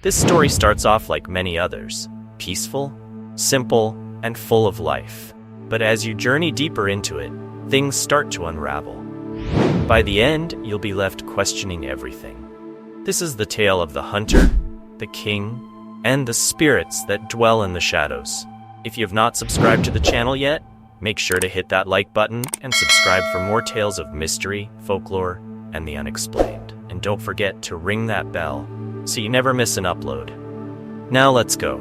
This story starts off like many others, peaceful, simple, and full of life. But as you journey deeper into it, things start to unravel. By the end, you'll be left questioning everything. This is the tale of the hunter, the king, and the spirits that dwell in the shadows. If you have not subscribed to the channel yet, make sure to hit that like button and subscribe for more tales of mystery, folklore, and the unexplained. And don't forget to ring that bell so you never miss an upload. Now let's go.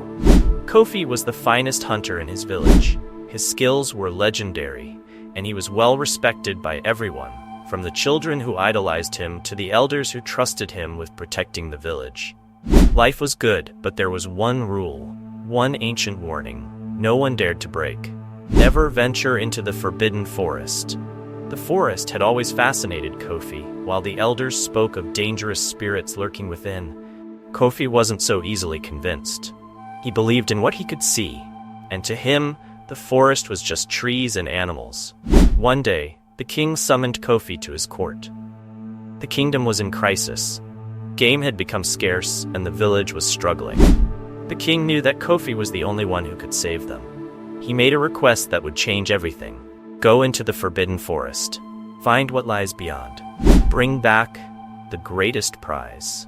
Kofi was the finest hunter in his village. His skills were legendary, and he was well respected by everyone, from the children who idolized him to the elders who trusted him with protecting the village. Life was good, but there was one rule, one ancient warning no one dared to break. Never venture into the forbidden forest. The forest had always fascinated Kofi, while the elders spoke of dangerous spirits lurking within. Kofi wasn't so easily convinced. He believed in what he could see, and to him, the forest was just trees and animals. One day, the king summoned Kofi to his court. The kingdom was in crisis. Game had become scarce, and the village was struggling. The king knew that Kofi was the only one who could save them. He made a request that would change everything. Go into the forbidden forest. Find what lies beyond. Bring back the greatest prize.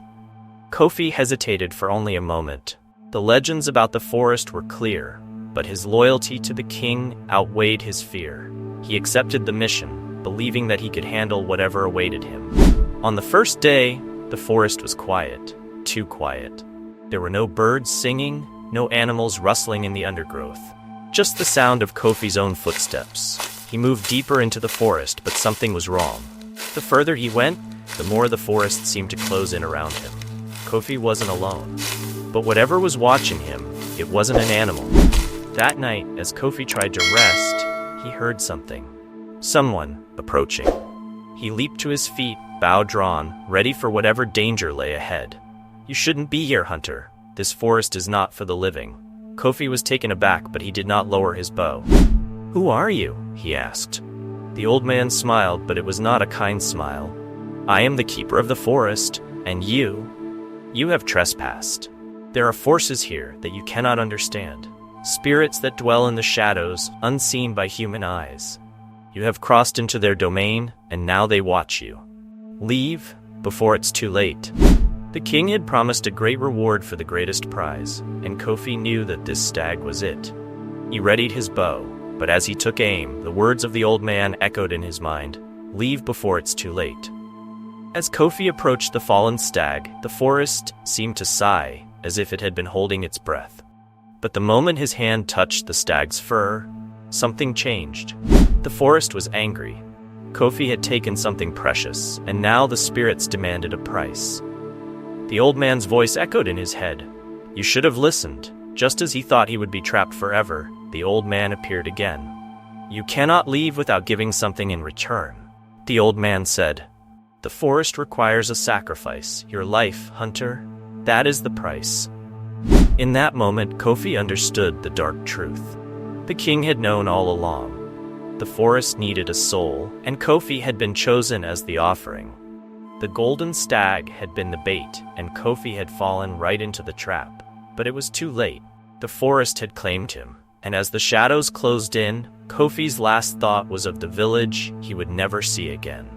Kofi hesitated for only a moment. The legends about the forest were clear, but his loyalty to the king outweighed his fear. He accepted the mission, believing that he could handle whatever awaited him. On the first day, the forest was quiet, too quiet. There were no birds singing, no animals rustling in the undergrowth. Just the sound of Kofi's own footsteps. He moved deeper into the forest, but something was wrong. The further he went, the more the forest seemed to close in around him. Kofi wasn't alone. But whatever was watching him, it wasn't an animal. That night, as Kofi tried to rest, he heard something. Someone approaching. He leaped to his feet, bow drawn, ready for whatever danger lay ahead. You shouldn't be here, hunter. This forest is not for the living. Kofi was taken aback, but he did not lower his bow. Who are you? He asked. The old man smiled, but it was not a kind smile. I am the keeper of the forest, and you have trespassed. There are forces here that you cannot understand. Spirits that dwell in the shadows, unseen by human eyes. You have crossed into their domain, and now they watch you. Leave before it's too late. The king had promised a great reward for the greatest prize, and Kofi knew that this stag was it. He readied his bow, but as he took aim, the words of the old man echoed in his mind, "Leave before it's too late." As Kofi approached the fallen stag, the forest seemed to sigh, as if it had been holding its breath. But the moment his hand touched the stag's fur, something changed. The forest was angry. Kofi had taken something precious, and now the spirits demanded a price. The old man's voice echoed in his head. You should have listened. Just as he thought he would be trapped forever, the old man appeared again. You cannot leave without giving something in return, the old man said. The forest requires a sacrifice. Your life, hunter. That is the price. In that moment, Kofi understood the dark truth. The king had known all along. The forest needed a soul, and Kofi had been chosen as the offering. The golden stag had been the bait, and Kofi had fallen right into the trap. But it was too late. The forest had claimed him, and as the shadows closed in, Kofi's last thought was of the village he would never see again.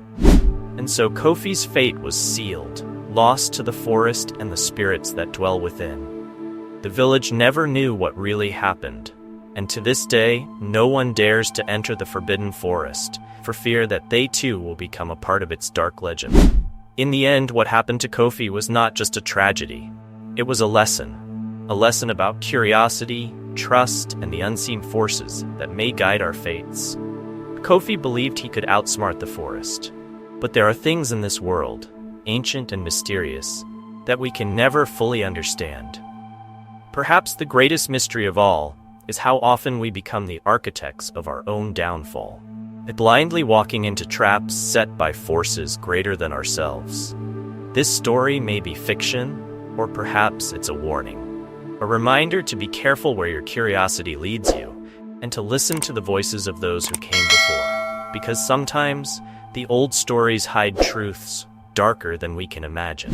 And so Kofi's fate was sealed, lost to the forest and the spirits that dwell within. The village never knew what really happened, and to this day, no one dares to enter the forbidden forest, for fear that they too will become a part of its dark legend. In the end, what happened to Kofi was not just a tragedy. It was a lesson about curiosity, trust, and the unseen forces that may guide our fates. Kofi believed he could outsmart the forest. But there are things in this world, ancient and mysterious, that we can never fully understand. Perhaps the greatest mystery of all is how often we become the architects of our own downfall, blindly walking into traps set by forces greater than ourselves. This story may be fiction, or perhaps it's a warning. A reminder to be careful where your curiosity leads you, and to listen to the voices of those who came before, because sometimes the old stories hide truths darker than we can imagine.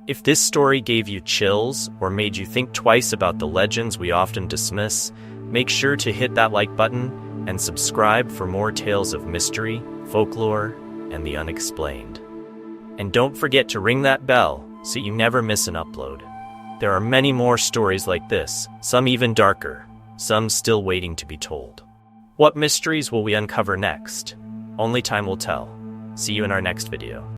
If this story gave you chills or made you think twice about the legends we often dismiss, make sure to hit that like button and subscribe for more tales of mystery, folklore, and the unexplained. And don't forget to ring that bell so you never miss an upload. There are many more stories like this, some even darker, some still waiting to be told. What mysteries will we uncover next? Only time will tell. See you in our next video.